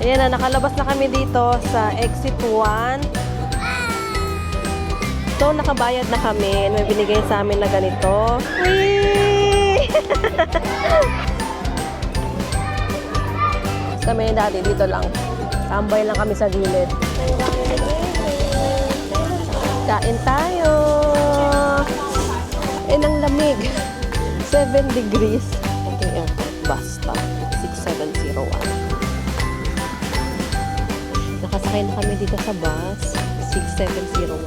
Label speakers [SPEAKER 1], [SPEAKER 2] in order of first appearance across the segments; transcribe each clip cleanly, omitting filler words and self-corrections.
[SPEAKER 1] Ayan na, nakalabas na kami dito sa exit 1. So, nakabayad na kami. May binigay sa amin na ganito. Whee! Kami dati dito lang. Tambay lang kami sa gilid. Kain tayo! Ang lamig. 7 degrees. Ito yung airport bus stop. 6701. Nakasakay na kami dito sa bus. 6701.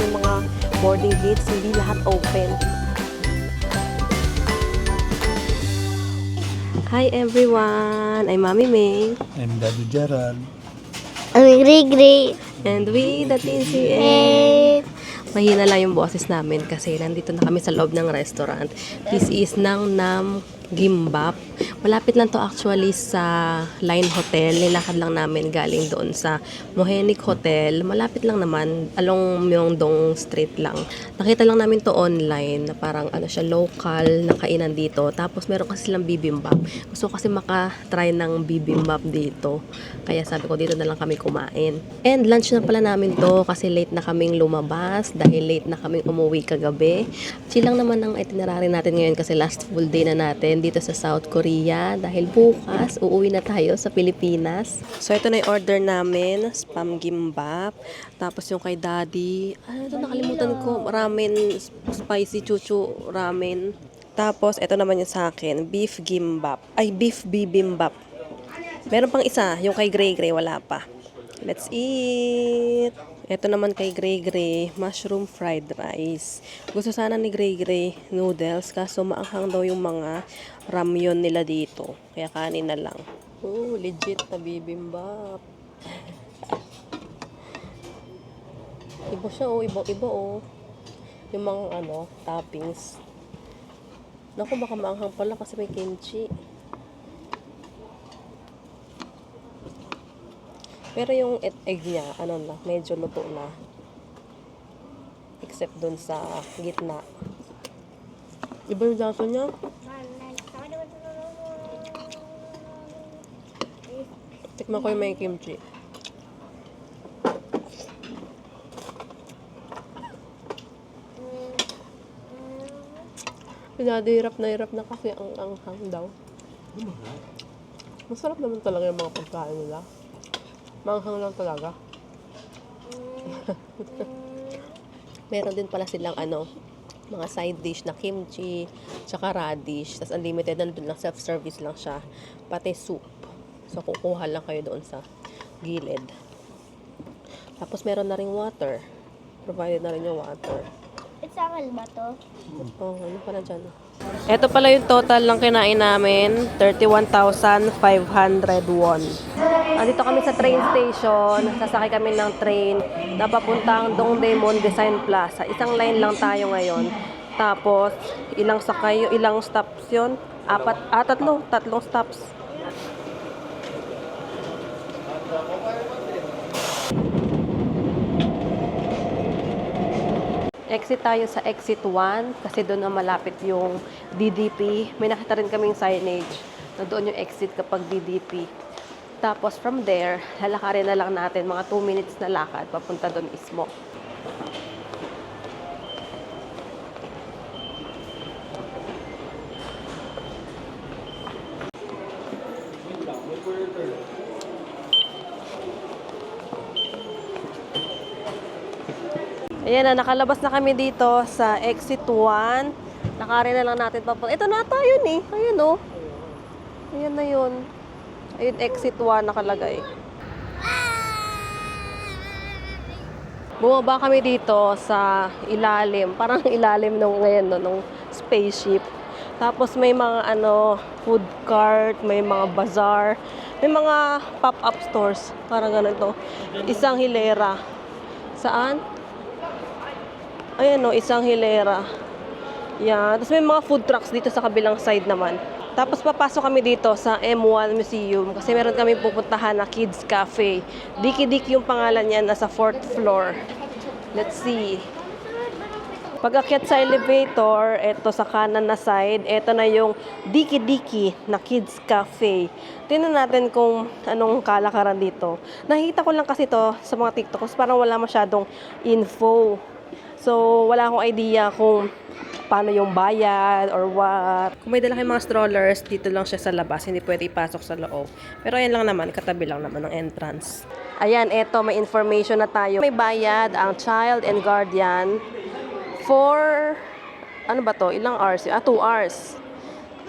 [SPEAKER 1] Yung mga boarding gates, hindi lahat open. Hi everyone! I'm Mami May.
[SPEAKER 2] I'm Daddy Gerald.
[SPEAKER 3] I'm Grigri.
[SPEAKER 1] And we, the TCA. Mahina lang yung boses namin kasi nandito na kami sa loob ng restaurant. This is ng Nam Gimbap. Malapit lang to actually sa Line Hotel. Nilakad lang namin galing doon sa Mohenic Hotel. Malapit lang naman, along Myeongdong Street lang. Nakita lang namin to online na parang ano siya, local na kainan dito. Tapos meron kasi silang bibimbap. Gusto ko kasi makatry ng bibimbap dito. Kaya sabi ko dito na lang kami kumain. And lunch na pala namin to kasi late na kaming lumabas dahil late na kaming umuwi kagabi. Silang naman ang itinerary natin ngayon kasi last full day na natin dito sa South Korea dahil bukas uuwi na tayo sa Pilipinas. So ito na yung order namin, spam gimbap. Tapos yung kay Daddy, ano ito nakalimutan ko, ramen, spicy chuchu ramen. Tapos ito naman yung sa akin, beef gimbap. Ay, beef bibimbap. Meron pang isa, yung kay Gray Gray wala pa. Let's eat! Ito naman kay Gray Gray, mushroom fried rice. Gusto sana ni Gray Gray noodles, kaso maanghang daw yung mga ramyon nila dito. Kaya kanin na lang. Oh, legit na bibimbap. Iba siya oh, iba oh. Yung mga ano, toppings. Naku, baka maanghang pala kasi may kimchi. Pero yung egg niya, ano na, medyo luto na. Except dun sa gitna. Iba yung lasa niya. Tikman ko yung may kimchi. Pinadi, hirap na kasi ang anghang daw. Masarap naman talaga yung mga pagkain nila. Manghang lang talaga. Meron din pala silang ano, mga side dish na kimchi, tsaka radish. Tapos unlimited, nandun lang, self-service lang siya. Pati soup. So, kukuha lang kayo doon sa gilid. Tapos meron na ring water. Provided na rin yung water.
[SPEAKER 3] Isakal ba to?
[SPEAKER 1] Oh, ano pala dyan? Ito pala yung total lang kinain namin. 31,500 won. Andito kami sa train station. Sasakay kami ng train na papuntang Dongdaemun Design Plaza. Isang line lang tayo ngayon. Tapos, ilang sakay, ilang stops yun? Tatlong stops. Exit tayo sa exit 1 kasi doon na malapit yung DDP. May nakita rin kaming signage na doon yung exit kapag DDP. Tapos from there, lalakarin na lang natin mga 2 minutes na lakad papunta doon mismo. Ayan na, nakalabas na kami dito sa exit 1. Lakarin na lang natin papunta. Ito na tayo eh. Ayun oh. Ayan na yun. Ayun, exit 1 nakalagay. Bumaba kami dito sa ilalim. Parang ilalim nung ngayon, no, nung spaceship. Tapos may mga ano, food cart, may mga bazaar, may mga pop-up stores. Parang ganito. Isang hilera. Saan? Ayan o, isang hilera. Yan. Tapos may mga food trucks dito sa kabilang side naman. Tapos papasok kami dito sa M1 Museum kasi meron kami pupuntahan na Kids Cafe. Diki-Dik yung pangalan niya, nasa 4th floor. Let's see. Pag-akyat sa elevator, eto sa kanan na side, eto na yung Diki Diki na Kids Cafe. Tingnan natin kung anong kalakaran dito. Nakita ko lang kasi to sa mga TikToks, parang wala masyadong info. So, wala akong idea kung paano yung bayad or what. Kung may dala kayong mga strollers, dito lang siya sa labas. Hindi pwede ipasok sa loob. Pero ayan lang naman, katabi lang naman ng entrance. Ayan, eto, may information na tayo. May bayad ang child and guardian for, ano ba to? Ilang hours? 2 hours.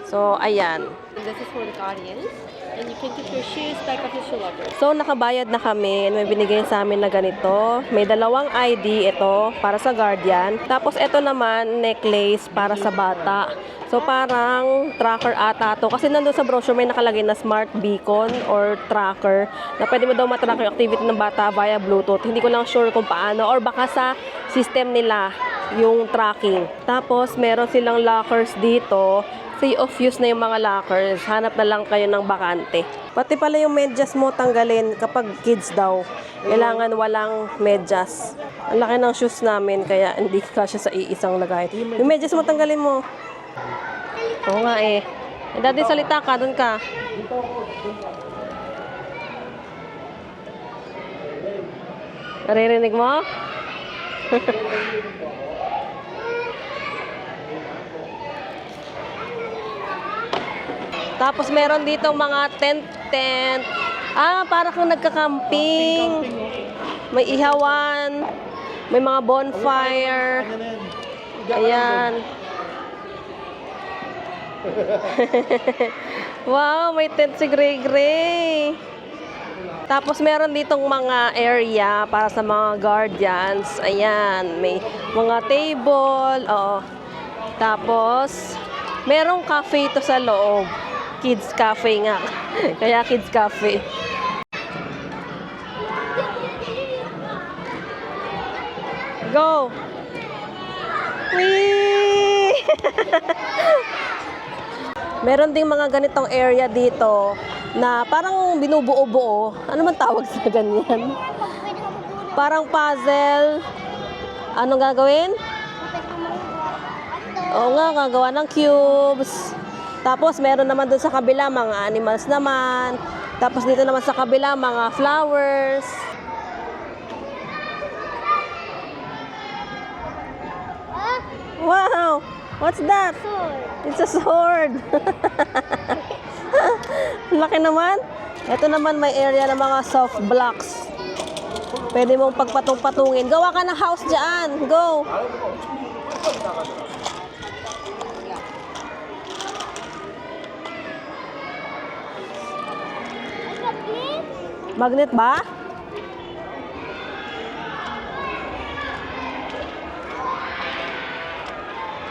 [SPEAKER 1] So, ayan.
[SPEAKER 2] This is for the guardians. And you can keep your shoes back of your shoe locker.
[SPEAKER 1] So, nakabayad na kami. May binigay sa amin na ganito. May dalawang ID ito para sa guardian. Tapos, ito naman, necklace para sa bata. So, parang tracker ata to. Kasi nandun sa brochure may nakalagay na smart beacon or tracker na pwede mo daw matrack yung activity ng bata via Bluetooth. Hindi ko lang sure kung paano or baka sa system nila yung tracking. Tapos, meron silang lockers dito. Free of use na yung mga lockers. Hanap na lang kayo ng bakante. Pati pala yung medyas mo tanggalin kapag kids daw. Kailangan walang medyas. Ang laki ng shoes namin kaya hindi kasya sa iisang lagay. Yung medyas mo tanggalin mo. Oo nga eh. Daddy, salita ka. Doon ka. Naririnig mo? Tapos meron dito mga tent. Para kang nagka-camping. May ihawan. May mga bonfire. Ayan. Wow, may tent si Gray Gray. Tapos meron ditong mga area para sa mga guardians. Ayan, may mga table. Oo. Tapos, merong cafe ito sa loob. Kids Cafe nga. Kaya Kids Cafe. Go! Whee! Meron ding mga ganitong area dito na parang binubuo-buo. Ano man tawag sa ganyan? Parang puzzle. Anong gagawin? Oo nga, gagawa ng cubes. Tapos, meron naman dun sa kabila, mga animals naman. Tapos, dito naman sa kabila, mga flowers. Wow! What's that? It's a sword. Laki naman. Ito naman may area ng mga soft blocks. Pwede mong pagpatung-patungin. Gawa ka ng house dyan. Go! Magnet ba?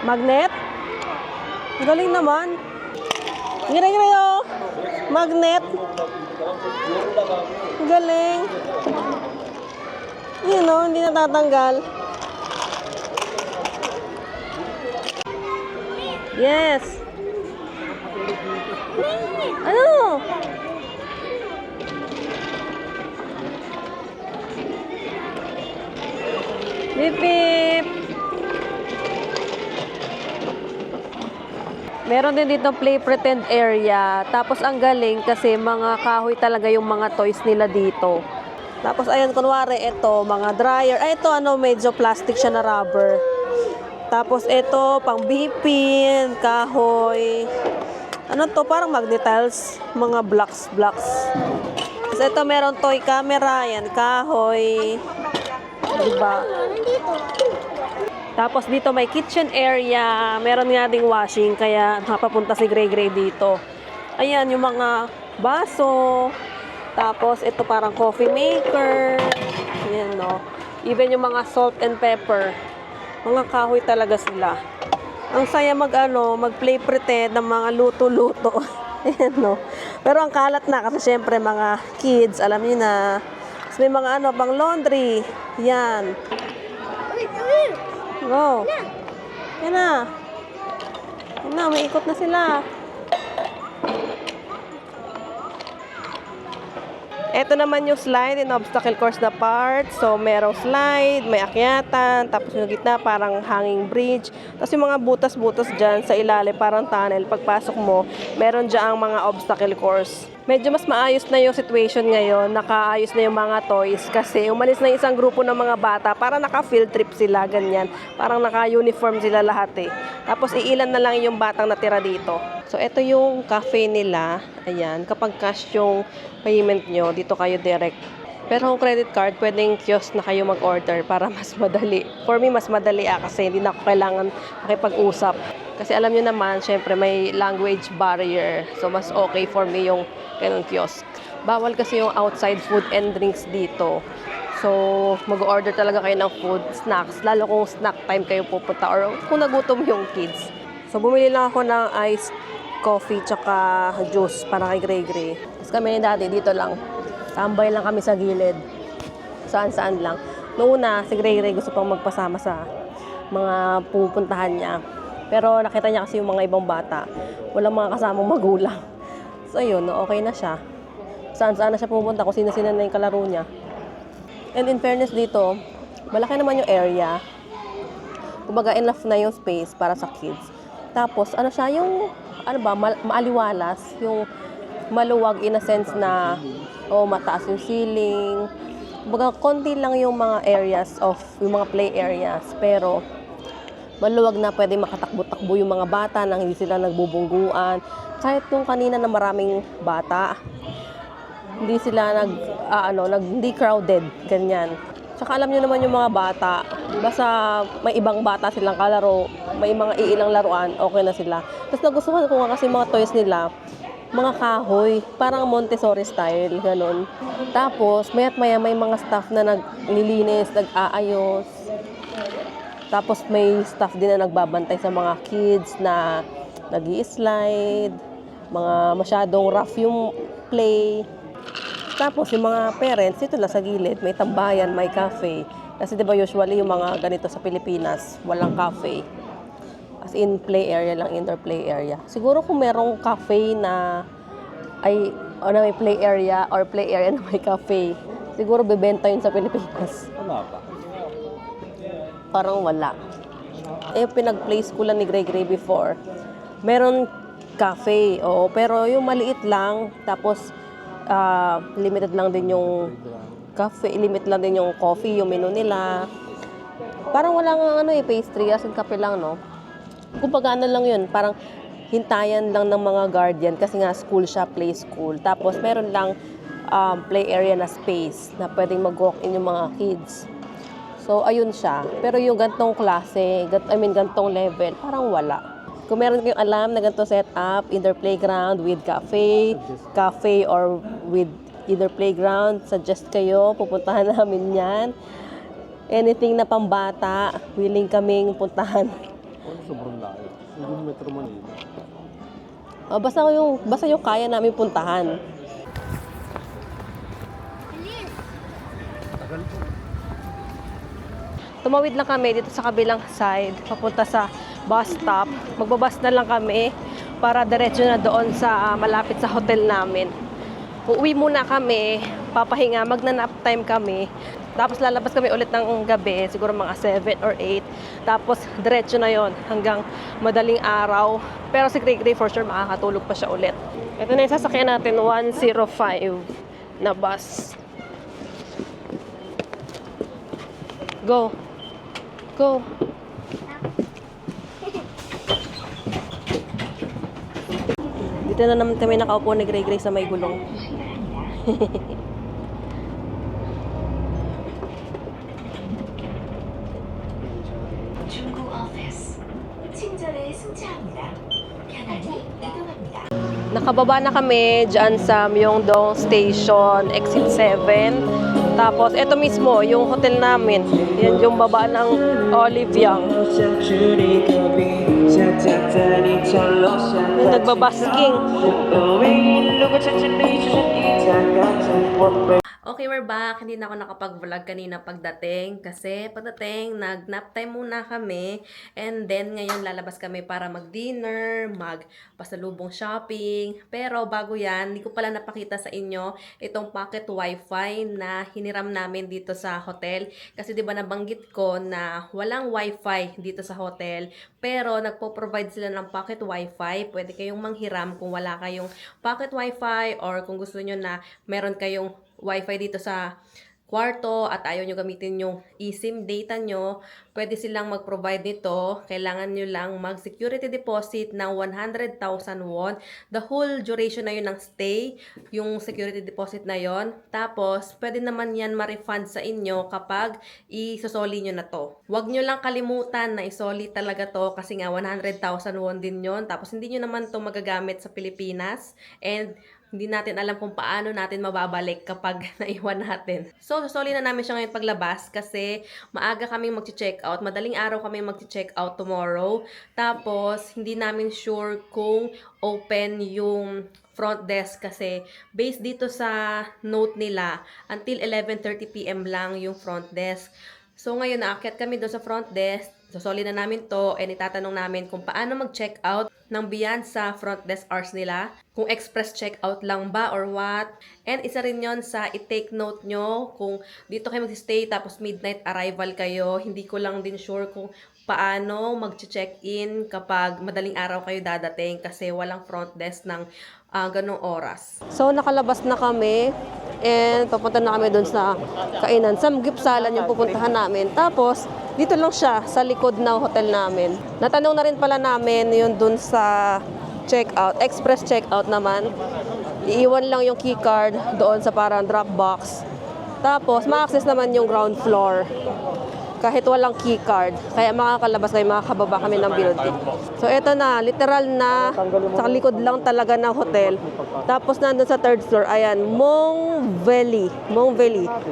[SPEAKER 1] Magnet? Galing naman. Gire-gire oh. Magnet. Galing. Yun oh, hindi natatanggal. Yes. Ano? Bip, bip. Meron din dito play pretend area. Tapos ang galing kasi mga kahoy talaga yung mga toys nila dito. Tapos ayun, kunwari ito, mga dryer. Ay, ito ano, medyo plastic siya na rubber. Tapos ito, pang bipin, kahoy. Ano to, parang magnetiles. Mga blocks. Tapos ito, meron toy camera. Yan, kahoy. Diba? Tapos dito may kitchen area. Meron nga ding washing, kaya napapunta si Gray Gray dito. Ayan, yung mga baso. Tapos ito parang coffee maker. Ayan, no. Even yung mga salt and pepper. Mga kahoy talaga sila. Ang saya mag-play pretend ng mga luto-luto. Ayan, no. Pero ang kalat na kasi syempre mga kids, alam niyo na. Tapos may mga pang laundry. Yan. Go. Yan na. Yan na, may ikot na sila. Ito naman yung slide and obstacle course na part. So, merong slide, may akyatan, tapos yung gitna parang hanging bridge. Tapos yung mga butas-butas dyan sa ilalim, parang tunnel. Pagpasok mo, meron dyan mga obstacle course. Medyo mas maayos na yung situation ngayon. Nakaayos na yung mga toys kasi umalis na yung isang grupo ng mga bata para naka-field trip sila, ganyan. Parang naka-uniform sila lahat eh. Tapos iilan na lang yung batang natira dito. So, ito yung cafe nila. Ayan, kapag cash yung payment nyo, dito kayo direct. Pero kung credit card, pwedeng kiosk na kayo mag-order para mas madali. For me, mas madali kasi hindi na ako kailangan makipag-usap. Kasi alam nyo naman, syempre may language barrier. So, mas okay for me yung ganun kiosk. Bawal kasi yung outside food and drinks dito. So, mag-order talaga kayo ng food, snacks. Lalo kung snack time kayo pupunta or kung nagutom yung kids. So, bumili lang ako ng iced coffee tsaka juice para kay Gray Gray. Tapos kami ni Daddy dito lang. Tambay lang kami sa gilid. Saan-saan lang. Noong una, si Gray Gray gusto pang magpasama sa mga pupuntahan niya. Pero nakita niya kasi yung mga ibang bata. Walang mga kasamang magulang. So yun, okay na siya. Saan-saan na siya pupunta kung sino-sino na yung kalaro niya. And in fairness dito, malaki naman yung area. Kumbaga enough na yung space para sa kids. Tapos ano siya, yung maaliwalas, yung maluwag in a sense na mataas yung ceiling. Kumbaga konti lang yung mga areas of, yung mga play areas. Pero maluwag na pwede makatakbo-takbo yung mga bata nang hindi sila nagbubungguan. Kahit yung kanina na maraming bata, hindi sila hindi crowded, ganyan. Tsaka alam nyo naman yung mga bata, basta may ibang bata silang kalaro, may mga iilang laruan, okay na sila. Tapos nagustuhan ko nga kasi mga toys nila, mga kahoy, parang Montessori style, ganun. Tapos, maya't maya may mga staff na naglilinis, nag-aayos. Tapos may staff din na nagbabantay sa mga kids na nag-i-slide, mga masyadong rough yung play. Tapos yung mga parents, ito lang sa gilid, may tambayan, may cafe. Kasi diba usually yung mga ganito sa Pilipinas, walang cafe. As in play area lang, indoor play area. Siguro kung merong cafe na may play area or play area na may cafe, siguro bebenta yun sa Pilipinas.
[SPEAKER 4] Wala pa.
[SPEAKER 1] Parang wala. Pinag-play schoolan ni Gray Gray before. Meron cafe, pero yung maliit lang, tapos limited lang din yung cafe, limit lang din yung coffee, yung menu nila. Parang walang pastry, as in kape lang, no? Kumbaga lang yun, parang hintayan lang ng mga guardian kasi nga school siya, play school. Tapos meron lang play area na space na pwedeng mag-walk in yung mga kids. So, ayun siya. Pero yung gantong klase, gantong level, parang wala. Kung meron kayong alam na ganito setup, either playground with cafe or with either playground, suggest kayo, pupuntahan namin yan. Anything na pambata, willing kaming puntahan.
[SPEAKER 4] Sobrang layo. Hindi Metro Manila.
[SPEAKER 1] Basta yung kaya namin puntahan. Tumawid lang kami dito sa kabilang side, papunta sa bus stop. Magbabas na lang kami para diretso na doon sa malapit sa hotel namin. Uuwi muna kami, papahinga, magna-nap time kami. Tapos lalabas kami ulit ng gabi, siguro mga 7 or 8. Tapos diretso na yon hanggang madaling araw. Pero si Gray Gray for sure makakatulog pa siya ulit. Ito na yung sasakyan natin, 105 na bus. Go! Go! Dito na naman kami nakaupo ni Gray Gray sa may gulong.
[SPEAKER 5] 중국 오피스. 친절에 승차합니다. 편안히 이동합니다.
[SPEAKER 1] Nakababa na kami dyan sa Myeongdong Station, Exit 7. Tapos, ito mismo, yung hotel namin. Yan yung baba ng Oliviang. Yung nagbabasking. Okay, we're back. Hindi na ako nakapag-vlog kanina pagdating kasi pagdating, nag-nap time muna kami and then ngayon lalabas kami para mag-dinner, mag-pasalubong shopping. Pero bago yan, hindi ko pala napakita sa inyo itong pocket wifi na hiniram namin dito sa hotel. Kasi di ba nabanggit ko na walang wifi dito sa hotel pero nagpo-provide sila ng pocket wifi. Pwede kayong manghiram kung wala kayong pocket wifi or kung gusto nyo na meron kayong wifi dito sa kwarto at ayaw nyo gamitin yung eSIM data nyo, pwede silang mag-provide nito. Kailangan nyo lang mag-security deposit ng 100,000 won. The whole duration na yun ng stay, yung security deposit na yon. Tapos, pwede naman yan ma-refund sa inyo kapag isosoli nyo na to. Huwag nyo lang kalimutan na isoli talaga to kasi nga 100,000 won din yon. Tapos, hindi nyo naman to magagamit sa Pilipinas and hindi natin alam kung paano natin mababalik kapag naiwan natin. So, susoli na namin siya ngayon paglabas kasi maaga kaming mag-check out. Madaling araw kami mag-check out tomorrow. Tapos, hindi namin sure kung open yung front desk kasi based dito sa note nila, until 11:30 PM lang yung front desk. So, ngayon, naakyat kami doon sa front desk. Susoli na namin to and itatanong namin kung paano mag-check out ng beyond sa front desk hours nila. Kung express check out lang ba or what. And isa rin yon sa i-take note nyo kung dito kayo mag-stay tapos midnight arrival kayo. Hindi ko lang din sure kung paano mag-check in kapag madaling araw kayo dadating kasi walang front desk ng ganong oras. So, nakalabas na kami. And papunta na kami doon sa kainan. Sa Gipsalan yung pupuntahan namin. Tapos, dito lang siya sa likod ng hotel namin. Natanong na rin pala namin yun doon sa checkout. Express checkout naman. Iiwan lang yung keycard doon sa parang drop box. Tapos, ma-access naman yung ground floor. Kahit walang keycard. Kaya makakalabas kayo, makakababa kami ng building. So, eto na. Literal na sa likod lang talaga ng hotel. Tapos, nandun sa third floor, ayan, Mong Valley.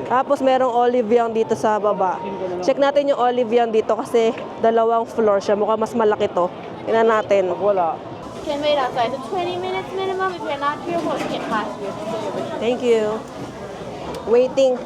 [SPEAKER 1] Tapos, merong Oliviang dito sa baba. Check natin yung Oliviang dito kasi dalawang floor siya. Mukhang mas malaki to. Tingnan natin.
[SPEAKER 4] Wala.
[SPEAKER 2] You can wait outside. It's 20 minutes minimum. If you're not here, we'll get past you.
[SPEAKER 1] Thank you. Waiting.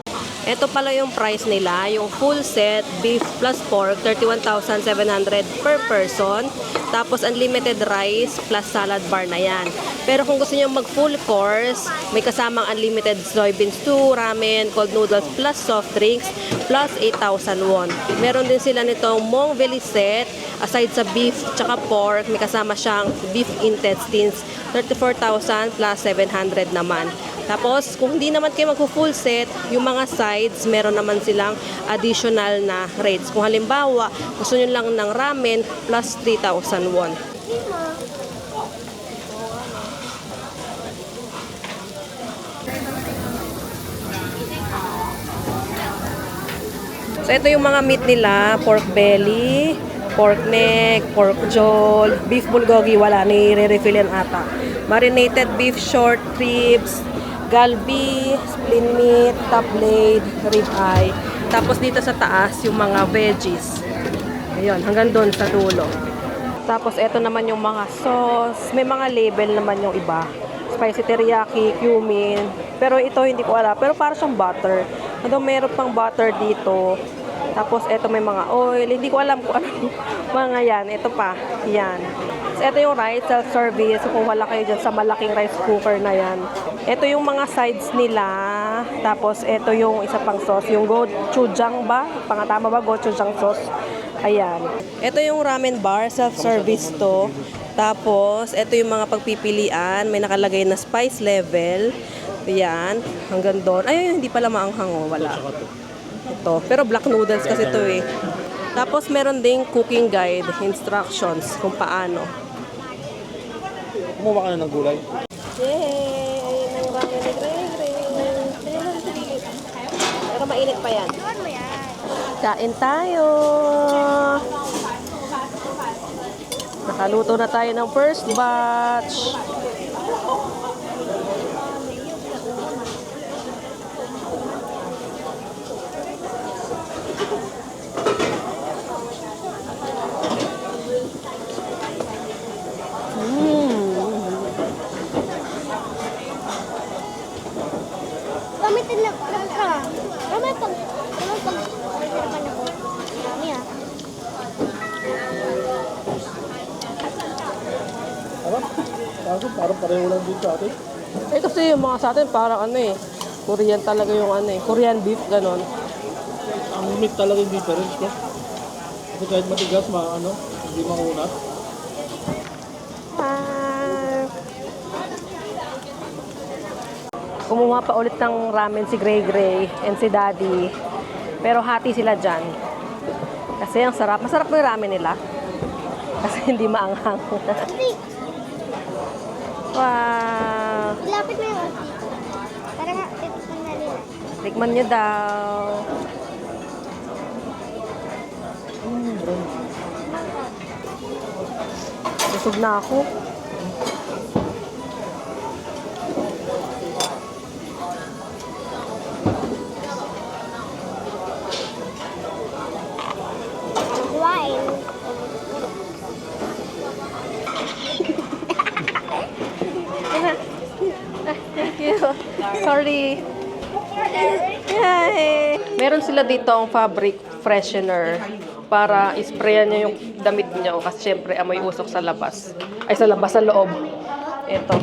[SPEAKER 1] Ito pala yung price nila, yung full set, beef plus pork, 31,700 per person. Tapos unlimited rice plus salad bar na yan. Pero kung gusto niyo mag full course, may kasamang unlimited soybean stew, ramen, cold noodles plus soft drinks plus 8,000 won. Meron din sila nitong Mong Valley set, aside sa beef tsaka pork, may kasama siyang beef intestines, 34,000 plus 700 naman. Tapos, kung hindi naman kayo mag-full set, yung mga sides, meron naman silang additional na rates. Kung halimbawa, gusto nyo lang ng ramen plus 3,000 won. So, ito yung mga meat nila, pork belly, pork neck, pork jaw, beef bulgogi, wala, nire-refill yan ata. Marinated beef short ribs, galbi, spleen meat, top blade, rib eye. Tapos dito sa taas, yung mga veggies. Ayun, hanggang doon sa dulo. Tapos ito naman yung mga sauce. May mga label naman yung iba. Spicy teriyaki, cumin. Pero ito hindi ko alam. Pero para siyang butter. Meron pang butter dito. Tapos ito may mga oil. Hindi ko alam kung ano mga yan. Ito pa. Yan. So, ito yung rice self-service. So, kung wala kayo dyan sa malaking rice cooker na yan. Ito yung mga sides nila. Tapos, ito yung isa pang sauce. Yung gochujang ba? Pangatama ba? Gochujang sauce. Ayan. Ito yung ramen bar. Self-service to. Tapos, ito yung mga pagpipilian. May nakalagay na spice level. Ayan. Hanggang doon. Ay, hindi pala maanghang. Oh. Wala. Ito. Pero black noodles kasi ito eh. Tapos, meron ding cooking guide. Instructions kung paano.
[SPEAKER 4] Kumuha ka na ng gulay.
[SPEAKER 1] Yay! Ayun ang ramen ni Gregre. Pero mainit pa yan. Kain tayo! Nakaluto na tayo ng first batch.
[SPEAKER 3] Gamitin na
[SPEAKER 4] Parang pareho lang din sa atin.
[SPEAKER 1] Eh kasi yung mga sa atin parang ano eh, Korean talaga yung ano eh, Korean beef ganon.
[SPEAKER 4] Ang meat talaga yung difference, no? Kasi kahit matigas, hindi makunat.
[SPEAKER 1] Kumuha pa ulit ng ramen si Gray Gray and si Daddy. Pero hati sila dyan. Kasi ang sarap. Masarap yung ramen nila. Kasi hindi maanghang. Wow!
[SPEAKER 3] Ilapit mo yung ulti. Para nga, titikman na nila.
[SPEAKER 1] Tikman nyo daw. Busog na ako.
[SPEAKER 3] Kuwain.
[SPEAKER 1] Thank you. Sorry. Yay! Meron sila dito ang fabric freshener para isprayan nyo yung damit nyo kasi syempre amoy usok sa labas. Ay, sa labas, sa loob. Ito.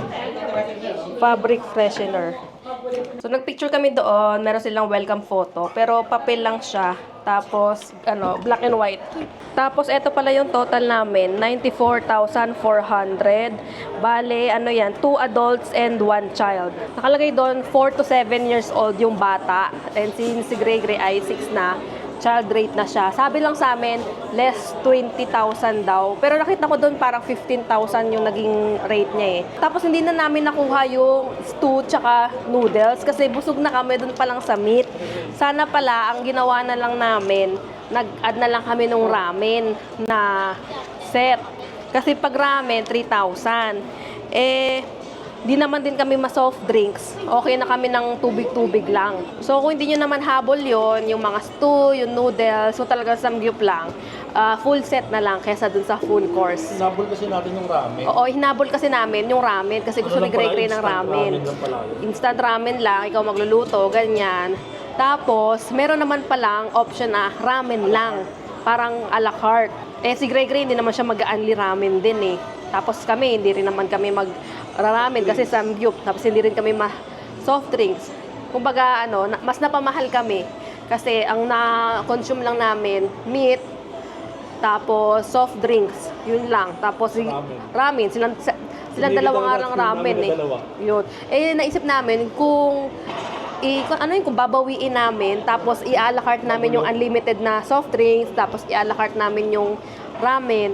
[SPEAKER 1] Fabric freshener. So, nagpicture kami doon. Meron silang welcome photo. Pero papel lang siya. Tapos, black and white. Tapos, ito pala yung total namin. 94,400. Bale, yan, 2 adults and 1 child. Nakalagay doon, 4 to 7 years old yung bata. And si Gray Gray ay 6 na. Child rate na siya. Sabi lang sa amin, less 20,000 daw. Pero nakita ko doon parang 15,000 yung naging rate niya eh. Tapos hindi na namin nakuha yung stew tsaka noodles kasi busog na kami doon pa lang sa meat. Sana pala, ang ginawa na lang namin, nag-add na lang kami nung ramen na set. Kasi pag ramen, 3,000. Di naman din kami ma-soft drinks. Okay na kami ng tubig-tubig lang. So, kung hindi nyo naman habol yon yung mga stew, yung noodles, so talagang samgyup lang, full set na lang kesa dun sa full course.
[SPEAKER 4] Hinabol kasi natin yung ramen.
[SPEAKER 1] Oo, hinabol kasi namin yung ramen kasi gusto ni Gray Gray ng
[SPEAKER 4] Instant
[SPEAKER 1] ramen.
[SPEAKER 4] lang pala yun.
[SPEAKER 1] Instant ramen lang, ikaw magluluto, ganyan. Tapos, meron naman palang option na ramen lang. Parang a la carte. Si Gray Gray hindi naman siya mag-only ramen din eh. Tapos kami, hindi rin naman kami mag-ramen kasi samgyup. Tapos hindi rin kami soft drinks. Kumbaga, mas napamahal kami. Kasi ang na-consume lang namin, meat, tapos soft drinks. Yun lang. Tapos ramen. Silang dalawang arang ramen eh. Yun. Naisip namin kung kung babawiin namin, tapos i-a-la carte namin yung unlimited na soft drinks, tapos i-a-la carte namin yung ramen,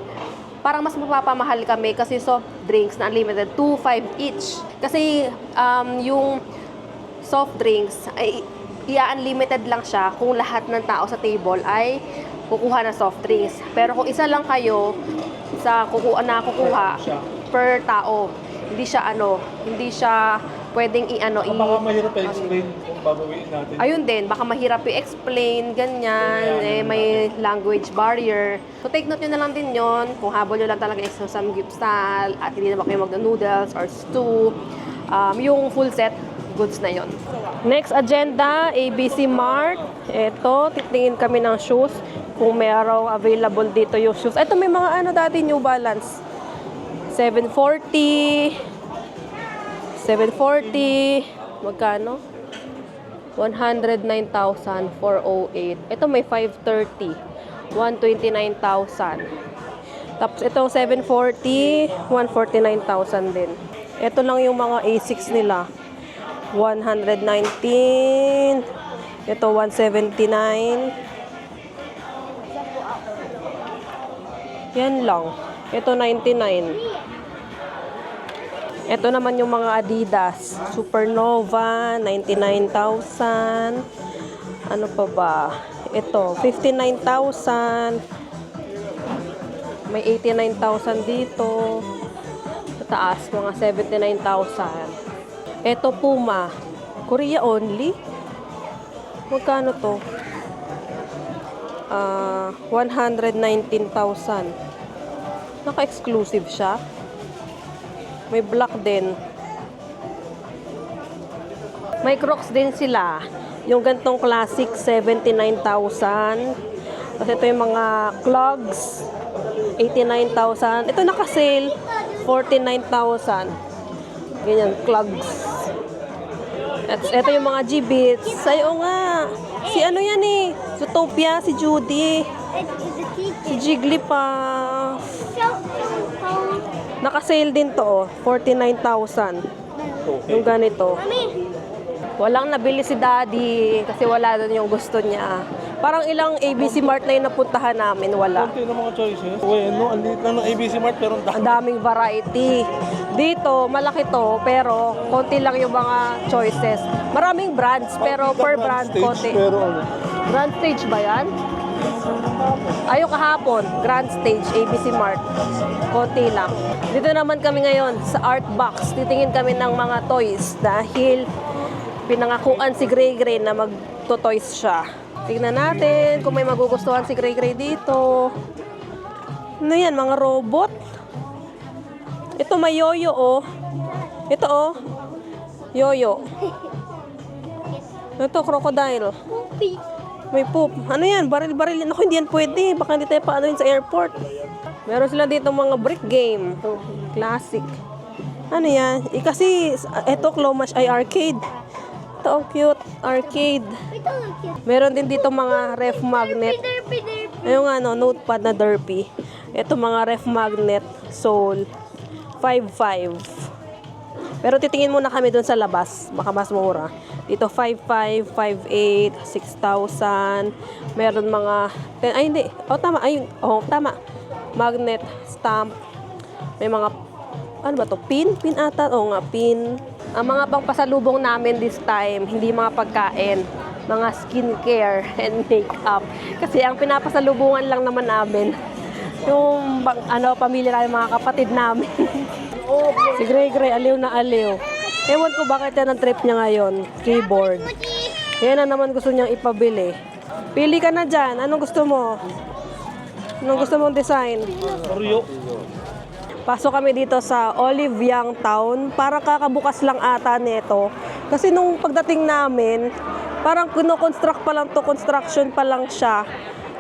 [SPEAKER 1] parang mas mapapamahal kami kasi soft drinks na unlimited, 2.5 each. Kasi yung soft drinks, ay i-unlimited lang siya kung lahat ng tao sa table ay kukuha ng soft drinks. Pero kung isa lang kayo sa kukuha per tao, hindi siya pwedeng
[SPEAKER 4] Baka mahirap i-explain kung babawiin natin.
[SPEAKER 1] Ayun din, baka mahirap i-explain, ganyan, may language barrier. So take note nyo na lang din yon kung habol nyo lang talaga sa samgyup style at hindi na ba kayo mag-noodles or stew, yung full set, goods na yon. Next agenda, ABC Mart. Ito, titingin kami ng shoes kung merong available dito yung shoes. Ito may mga dati New Balance. 740, magkano? 109,408. Ito may 530, 129,000. Tapos itong 740, 149,000 din. Ito lang yung mga A6 nila. 119, ito 179. Yan lang. Ito 99. Ito naman yung mga Adidas. Supernova, 99,000. Ano pa ba? Ito, 59,000. May 89,000 dito. Sa taas, mga 79,000. Ito, Puma. Korea only. Magkano to? 119,000. Naka-exclusive siya. May black din. May Crocs din sila. Yung gantong classic, 79,000. Tapos ito yung mga clogs, 89,000. Ito naka-sale, 49,000. Ganyan, clogs. At ito yung mga G-Bits. Ay, oo nga. Si ano yan eh? Zootopia, si Judy. Si Jigglypuff. Naka-sale din to, oh. 49,000. Yung ganito. Walang nabili si Daddy kasi wala doon yung gusto niya. Parang ilang ABC Mart na yung napuntahan namin, wala.
[SPEAKER 4] Konti ng mga choices. Bueno, ang liit lang ng ABC Mart pero ang
[SPEAKER 1] Ang daming variety. Dito, malaki to, pero konti lang yung mga choices. Maraming brands, pero per brand, konti.
[SPEAKER 4] Pero ano?
[SPEAKER 1] Grand Stage ba yan? Ayun kahapon, Grand Stage, ABC Mart. Konti lang. Dito naman kami ngayon sa Art Box. Titingin kami ng mga toys dahil pinangakuan si Gray Gray na magto-toys siya. Tingnan natin kung may magugustuhan si Gray Gray dito. Ano yan, mga robot? Ito may yoyo, oh. Ito, oh. Yoyo. Ito, crocodile. May poop. Ano yan? Baril-baril. Ako, hindi yan pwede. Baka hindi tayo paanoin sa airport. Meron sila dito mga brick game. Classic. Ano yan? Kasi, ito, Clomash ay arcade. Ito, ang cute. Arcade. Meron din dito mga ref magnet. Ayun nga, no, notepad na derpy. Ito, mga ref magnet. Soul. 5.5. Pero titingin muna kami doon sa labas. Baka mas mura. Dito 5.5, 5.8, 6,000. Meron mga 10. Ay, hindi. Oh, tama. Ay, oh, tama. Magnet, stamp. May mga, ano ba to? Pin? Pin ata. Oo nga, pin. Ang mga pangpasalubong namin this time, hindi mga pagkain. Mga skincare and makeup. Kasi ang pinapasalubungan lang naman namin, yung pamilya namin, mga kapatid namin. Si Gray Gray, aliw na aliw. Ewan ko bakit yan ang trip niya ngayon. Keyboard. Yan na naman gusto niyang ipabili. Pili ka na dyan. Anong gusto mo? Anong gusto mong design?
[SPEAKER 4] Oreo.
[SPEAKER 1] Pasok kami dito sa Olive Young Town. Parang kakabukas lang ata nito. Kasi nung pagdating namin, parang kino-construct pa lang to, construction pa lang siya.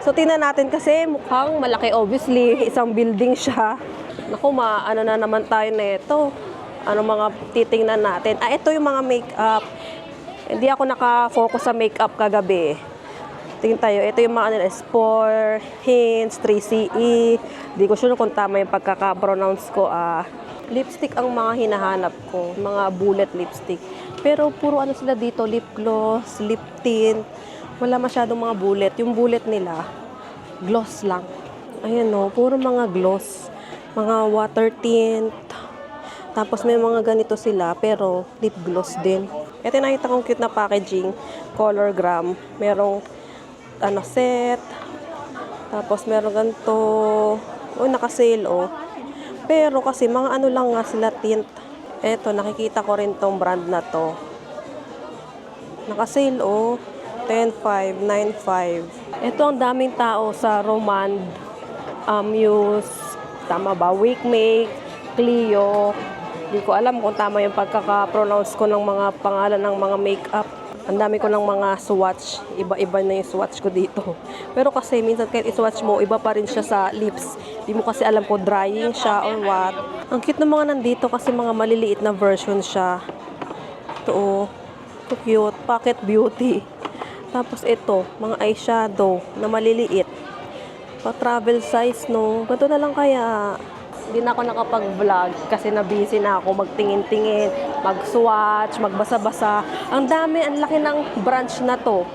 [SPEAKER 1] So tingnan natin kasi mukhang malaki, obviously. Isang building siya. Naku, ano na naman tayo nito. Ano mga titingnan natin? Ito yung mga makeup. Hindi ako naka-focus sa makeup kagabi. Tingin tayo. Ito yung mga Spore, Hints, 3CE. Hindi ko sure kung tama yung pagkaka-pronounce ko. Lipstick ang mga hinahanap ko. Mga bullet lipstick. Pero puro ano sila dito, lip gloss, lip tint. Wala masyadong mga bullet. Yung bullet nila, gloss lang. Ayan o, puro mga gloss. Mga water tint. Tapos may mga ganito sila, pero lip gloss din. Ito nakita kong cute na packaging. Colorgram. Merong set. Tapos meron ganito. Naka-sale oh. Pero kasi mga ano lang nga sila tint. Eto, nakikita ko rin tong brand na to. Naka-sale oh. 10.5, 9.5. Ito ang daming tao sa Roman. Muse. Tama ba? Wigmake. Clio. Hindi ko alam kung tama yung pagkaka-pronounce ko ng mga pangalan ng mga makeup. Ang dami ko ng mga swatch. Iba-iba na yung swatch ko dito. Pero kasi minsan kahit i-swatch mo, iba pa rin siya sa lips. Hindi mo kasi alam kung drying siya or what. Ang cute ng mga nandito kasi mga maliliit na version siya. Ito, cute. Pocket Beauty. Tapos ito, mga eyeshadow na maliliit. Pa-travel size, no? Ganito na lang kaya. Hindi na ako nakapag-vlog kasi na-busy na ako magtingin-tingin, mag-swatch, magbasa-basa. Ang dami, ang laki ng branch na to.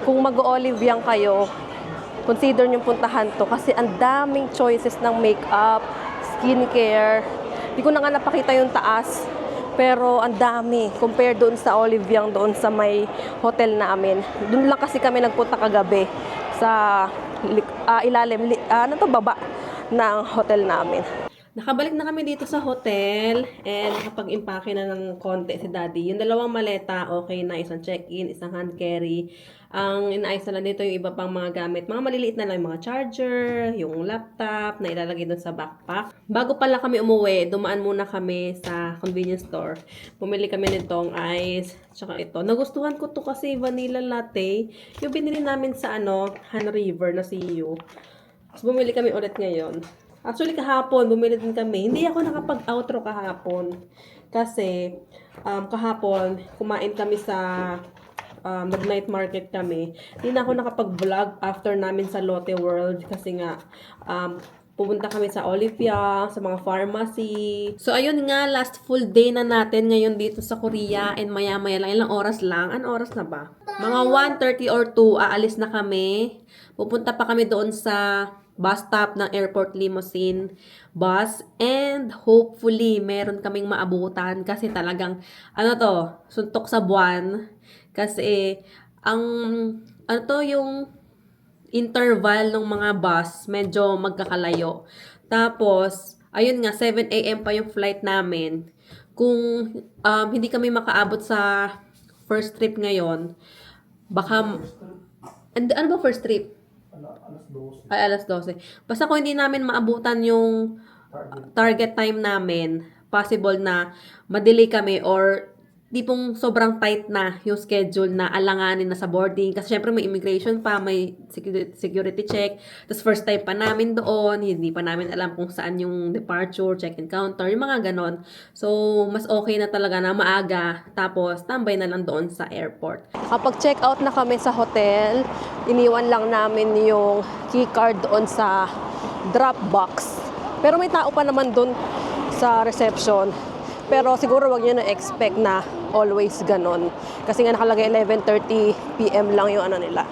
[SPEAKER 1] Kung mag-Olive Young kayo, consider nyo puntahan to kasi ang daming choices ng makeup, skincare. Hindi ko na nga napakita yung taas, pero ang dami compare doon sa Olive Young, doon sa may hotel namin. Doon lang kasi kami nagpunta kagabi sa ilalim, baba ng hotel namin. Nakabalik na kami dito sa hotel and nakapag-impake na ng konti si Daddy. Yung dalawang maleta, okay na. Isang check-in, isang hand carry. Ang inaayos na lang dito yung iba pang mga gamit. Mga maliliit na lang, yung mga charger, yung laptop na ilalagay doon sa backpack. Bago pala kami umuwi, dumaan muna kami sa convenience store. Bumili kami nitong ice, tsaka ito. Nagustuhan ko to kasi vanilla latte. Yung binili namin sa Han River na CU. So, bumili kami ulit ngayon. Actually, kahapon, bumili din kami. Hindi ako nakapag-outro kahapon. Kasi kahapon, kumain kami sa nag-night market kami. Hindi na ako nakapag-vlog after namin sa Lotte World kasi nga pupunta kami sa Olivia, sa mga pharmacy. So, ayun nga, last full day na natin ngayon dito sa Korea and maya-maya lang, ilang oras lang. Anong oras na ba? Mga 1:30 or 2, aalis na kami. Pupunta pa kami doon sa bus stop ng airport limousine bus and hopefully meron kaming maabutan kasi talagang suntok sa buwan kasi ang yung interval ng mga bus medyo magkakalayo. Tapos ayun nga 7 AM pa yung flight namin. Kung hindi kami makaabot sa first trip ngayon, baka ano ba first trip? Ay, alas 12. Basta kung hindi namin maabutan yung target time namin, possible na madelay kami or tipong sobrang tight na yung schedule na alanganin na sa boarding. Kasi syempre may immigration pa, may security check. Tapos first time pa namin doon, hindi pa namin alam kung saan yung departure, check-in counter, yung mga ganon. So, mas okay na talaga na maaga. Tapos, tambay na lang doon sa airport. Kapag check out na kami sa hotel, iniwan lang namin yung key card doon sa drop box. Pero may tao pa naman doon sa reception. Pero siguro wag niyo na-expect na always ganon. Kasi nga nakalagay 11:30 PM lang yung nila.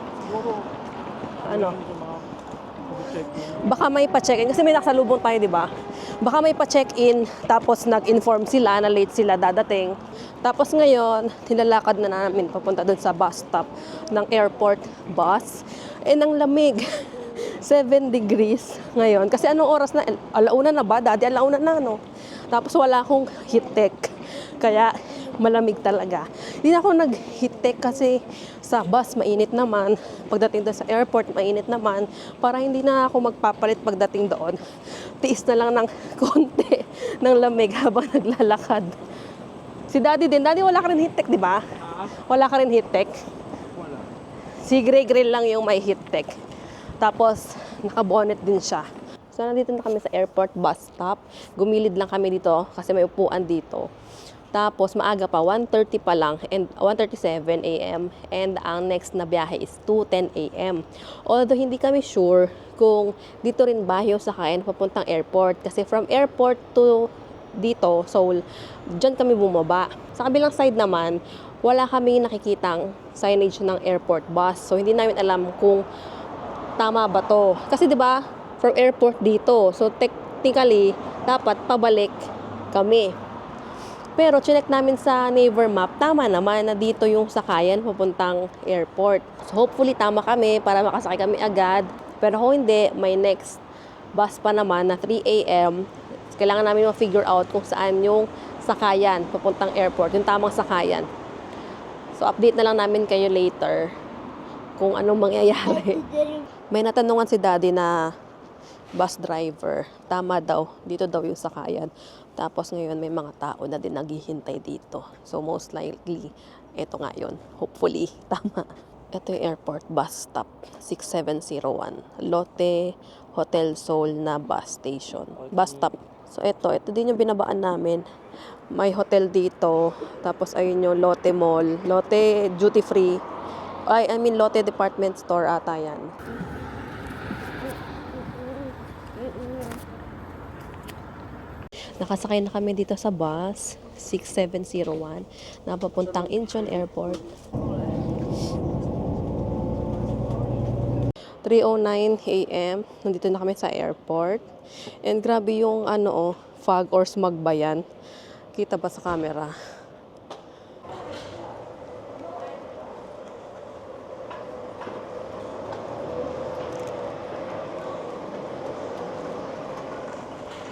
[SPEAKER 1] Baka may pa-check-in. Kasi may nakasalubong tayo, di ba? Baka may pa-check-in, tapos nag-inform sila na late sila dadating. Tapos ngayon, tinalakad na namin papunta doon sa bus stop ng airport bus. Ang lamig. 7 degrees ngayon. Kasi anong oras na? Alauna na ba? Dati alauna na, no? Tapos wala akong heat tech. Kaya malamig talaga. Hindi na ako nag-heat tech kasi sa bus mainit naman. Pagdating doon sa airport, mainit naman. Para hindi na ako magpapalit pagdating doon. Tiis na lang ng konti ng lamig habang naglalakad. Si Daddy din. Daddy, wala ka rin heat tech, di ba? Wala ka rin heat tech?
[SPEAKER 4] Wala.
[SPEAKER 1] Si Gray Grill lang yung may heat tech. Tapos, naka-bonnet din siya. So, nandito na kami sa airport bus stop. Gumilid lang kami dito kasi may upuan dito. Tapos, maaga pa, 1:30 pa lang, and 1:37 AM. And ang next na biyahe is 2:10 AM. Although, hindi kami sure kung dito rin ba yung sakayan papuntang airport. Kasi from airport to dito, Seoul, dyan kami bumaba. Sa kabilang side naman, wala kami nakikitang signage ng airport bus. So, hindi namin alam kung tama ba to. Kasi 'di ba, from airport dito. So technically, dapat pabalik kami. Pero chinek namin sa Naver map, tama naman na dito yung sakayan papuntang airport. So hopefully tama kami para makasakay kami agad. Pero kung hindi, may next bus pa naman na 3 AM. Kailangan namin ma-figure out kung saan yung sakayan papuntang airport, yung tamang sakayan. So update na lang namin kayo later kung anong mangyayari. May natanungan si Daddy na bus driver. Tama daw. Dito daw yung sakayan. Tapos ngayon may mga tao na din naghihintay dito. So most likely, ito nga yun. Hopefully, tama. Ito yung airport bus stop. 6701. Lotte Hotel Seoul na bus station. Bus stop. So ito din yung binabaan namin. May hotel dito. Tapos ayun yung Lotte Mall. Lotte Duty Free. Lotte Department Store ata yan. Nakasakay na kami dito sa bus 6701 na papuntang Incheon Airport. 3:09 AM. Nandito na kami sa airport. And grabe yung fog or smog ba yan? Kita ba sa camera?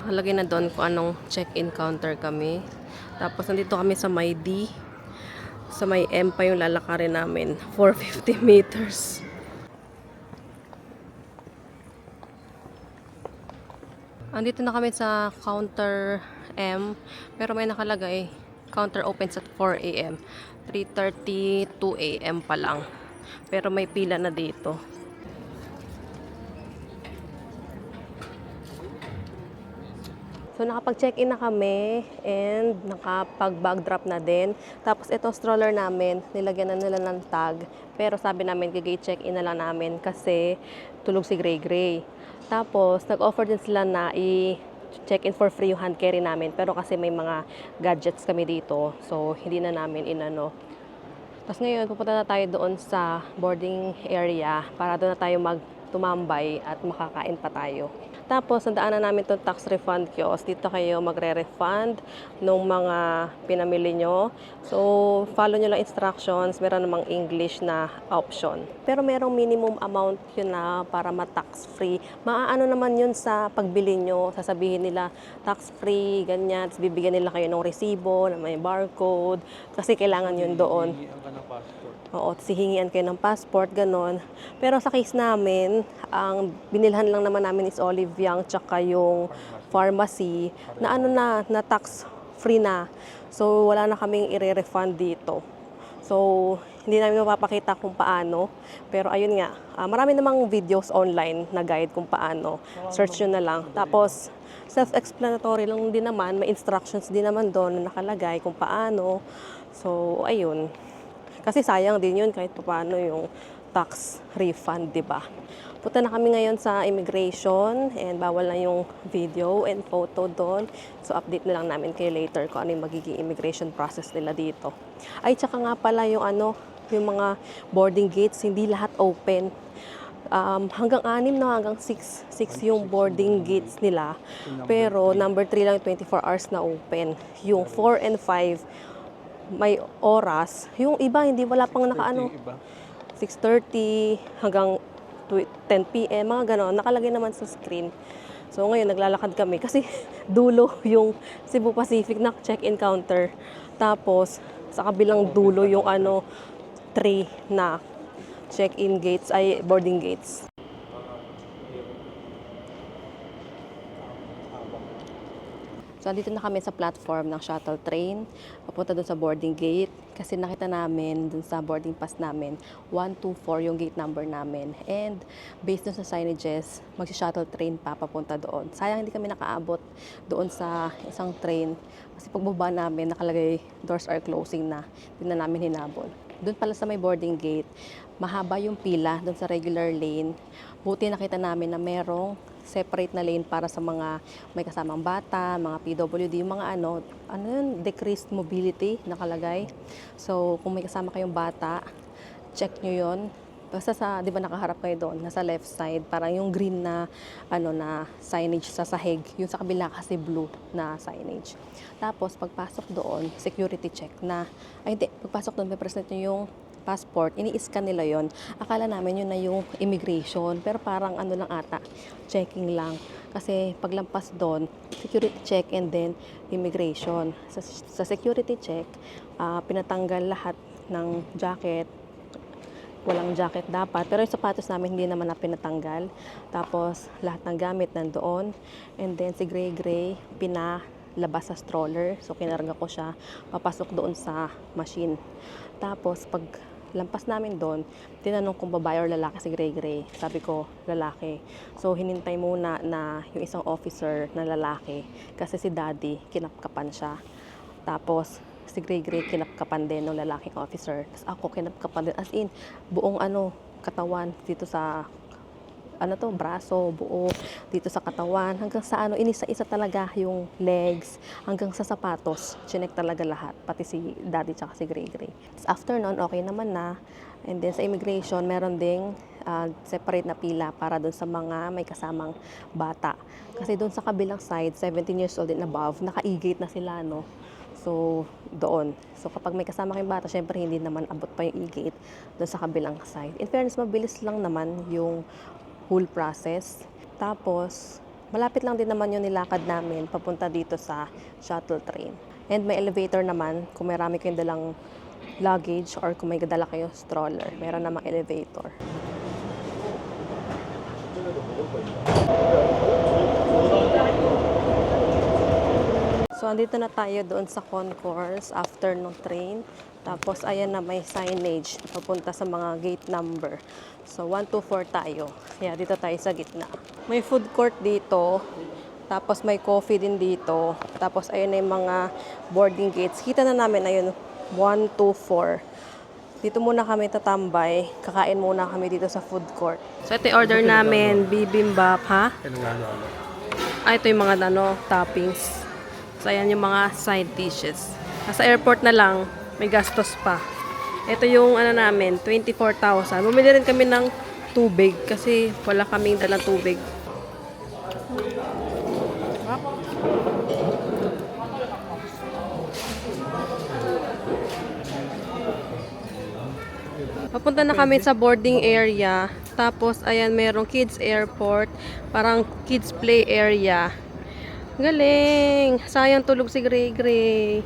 [SPEAKER 1] Nakalagay na doon kung anong check-in counter kami. Tapos nandito kami sa may D. Sa may M pa yung lalakarin namin. 450 meters. Andito na kami sa counter M. Pero may nakalagay. Counter opens at 4 AM. 3:32 AM pa lang. Pero may pila na dito. So, nakapag-check-in na kami and nakapag-bag drop na din. Tapos, ito stroller namin, nilagyan na nila ng tag. Pero sabi namin, gigay check-in na lang namin kasi tulog si Gray Gray. Tapos, nag-offer din sila na check-in for free yung hand carry namin. Pero kasi may mga gadgets kami dito. So, hindi na namin inano. Tapos ngayon, pupunta na tayo doon sa boarding area para doon na tayo tumambay at makakain pa tayo. Tapos, nadaanan namin itong tax refund kiosk. Dito kayo magre-refund ng mga pinamili nyo. So, follow nyo lang instructions. Meron namang English na option. Pero merong minimum amount yun na para ma-tax-free. Maaano naman yun sa pagbili nyo. Sasabihin nila, tax-free, ganyan. Tapos bibigyan nila kayo ng resibo, na may barcode. Kasi kailangan yun doon.
[SPEAKER 4] Hihingian ka ng passport.
[SPEAKER 1] Oo, sihingian kayo ng passport, ganon. Pero sa case namin, ang binilhan lang naman namin is Olive Young tsaka yung pharmacy na na tax free na. So, wala na kaming i-refund dito. So, hindi namin mapapakita kung paano. Pero ayun nga, marami namang videos online na guide kung paano. Search nyo na lang. Tapos, self-explanatory lang din naman. May instructions din naman doon na nakalagay kung paano. So, ayun. Kasi sayang din yun kahit paano yung tax refund, di ba? Punta na kami ngayon sa immigration and bawal na yung video and photo doon. So, update na lang namin kayo later kung ano yung magiging immigration process nila dito. Ay, tsaka nga pala yung yung mga boarding gates, hindi lahat open. Hanggang 6 na, hanggang 6 yung boarding gates nila. Pero number 3 lang 24 hours na open. Yung 4 and 5 may oras. Yung iba, hindi wala pang nakaano. 6:30 hanggang 10 p.m. Mga ganon. Nakalagay naman sa screen. So, ngayon, naglalakad kami kasi dulo yung Cebu Pacific na check-in counter. Tapos, sa kabilang dulo yung 3 na check-in gates, ay boarding gates. So, andito na kami sa platform ng shuttle train. Papunta doon sa boarding gate. Kasi nakita namin doon sa boarding pass namin, 124 yung gate number namin. And based doon sa signages, mag-shuttle train pa papunta doon. Sayang hindi kami nakaabot doon sa isang train. Kasi pagbaba namin, nakalagay doors are closing na. Hindi na namin hinabol. Doon pala sa may boarding gate, mahaba yung pila doon sa regular lane. Buti nakita namin na merong separate na lane para sa mga may kasamang bata, mga PWD, yung mga yun, decreased mobility nakalagay. So, kung may kasama kayong bata, check nyo yun. Basta di ba nakaharap kayo doon, nasa left side, parang yung green na, na signage sa sahig, yung sa kabila kasi blue na signage. Tapos, pagpasok doon, security check na, pagpasok doon, may present nyo yung passport, ini-scan nila yon. Akala namin yun na yung immigration, pero parang lang ata, checking lang. Kasi paglampas doon, security check and then immigration. Sa security check, pinatanggal lahat ng jacket, walang jacket dapat. Pero yung sapatos namin hindi naman na pinatanggal. Tapos lahat ng gamit nandoon. And then si Gray Gray, pinalabas sa stroller. So kinarga ko siya, papasok doon sa machine. Tapos pag lampas namin doon, tinanong kung babae or lalaki si Gray Gray. Sabi ko, lalaki. So, hinintay muna na yung isang officer na lalaki. Kasi si daddy, kinapkapan siya. Tapos, si Gray Gray kinapkapan din ng lalaking officer. Tapos ako kinapkapan din. As in, buong katawan dito sa braso, buo, dito sa katawan, hanggang sa inisa-isa talaga yung legs, hanggang sa sapatos, chinek talaga lahat, pati si daddy tsaka si Gray Gray. After nun, okay naman na, and then sa immigration, meron ding separate na pila para doon sa mga may kasamang bata. Kasi doon sa kabilang side, 17 years old and above, naka-e-gate na sila, no? So, doon. So, kapag may kasama kayong bata, syempre hindi naman abot pa yung e-gate doon sa kabilang side. In fairness, mabilis lang naman yung whole process. Tapos, malapit lang din naman yung nilakad namin papunta dito sa shuttle train. And may elevator naman kung may marami kayong dalang luggage or kung may dala kayo stroller. Meron namang elevator. So, andito na tayo doon sa concourse after ng train. Tapos, ayan na may signage papunta sa mga gate number. So, 124 tayo. Kaya dito tayo sa gitna. May food court dito. Tapos may coffee din dito. Tapos ayun na yung mga boarding gates. Kita na namin, ayun, 1, 2, 4. Dito muna kami tatambay. Kakain muna kami dito sa food court. So ito yung order namin, bibimbap, ha? Ito yung mga toppings. So ayan yung mga side dishes. Nasa airport na lang, may gastos pa. Ito yung namin, 24,000. Bumili rin kami ng tubig kasi wala kaming dalang tubig. Papunta na kami sa boarding area. Tapos, ayan, merong kids airport. Parang kids play area. Galing! Sayang tulog si Gray Gray.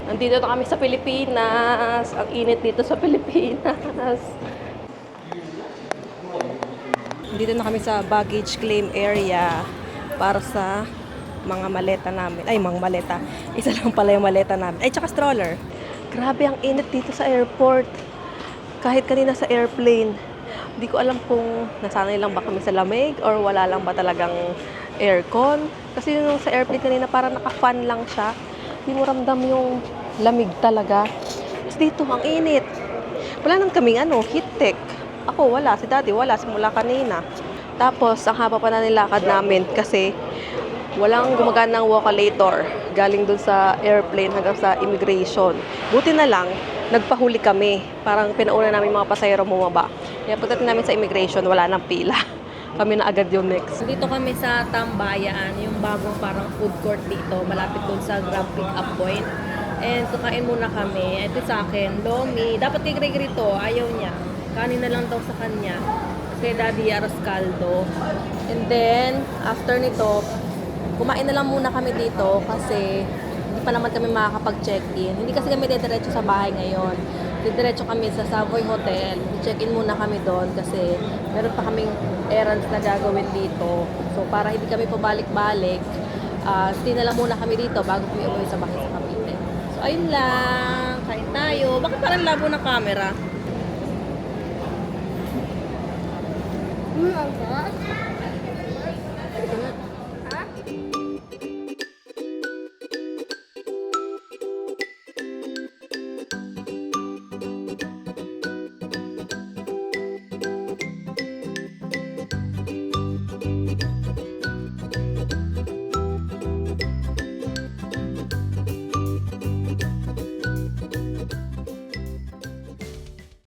[SPEAKER 1] Nandito na kami sa Pilipinas. Ang init dito sa Pilipinas. Dito na kami sa baggage claim area para sa mga maleta namin. Ay, mga maleta. Isa lang pala yung maleta namin. Ay, tsaka stroller. Grabe ang init dito sa airport. Kahit kanina sa airplane. Hindi ko alam kung nasanay lang ba kami sa lamig or wala lang ba talagang aircon. Kasi yung sa airplane kanina parang naka-fan lang siya. Hindi mo ramdam yung lamig talaga. Tapos dito, ang init. Wala nang kaming heat tech. Ako, wala. Si daddy, wala. Simula kanina. Tapos, ang haba pa na nilakad namin kasi walang gumagana ng walkalator galing dun sa airplane hanggang sa immigration. Buti na lang, nagpahuli kami. Parang pinauna namin mga pasahero bumaba. Kaya pagdating namin sa immigration, wala nang pila. Kami na agad yung next. Dito kami sa Tambayan, yung bagong parang food court dito, malapit dun sa Grab Pick-up Point. And kakain muna kami. Ito sa akin, lomi. Dapat kay Gregory to, ayaw niya. Kanin na lang daw sa kanya. Kay Daddy, aros caldo. And then, after nito, kumain na lang muna kami dito kasi hindi pa naman kami makakapag-check-in. Hindi kasi kami diretso sa bahay ngayon. Diretso kami sa Savoy Hotel. I-check-in muna kami doon kasi meron pa kaming errands na gagawin dito. So, para hindi kami pabalik-balik, stay na lang muna kami dito bago kami umuwi sa bahay sa Cavite. So, ayun lang. Kain tayo. Bakit parang labo ng camera?
[SPEAKER 3] Ang sarap.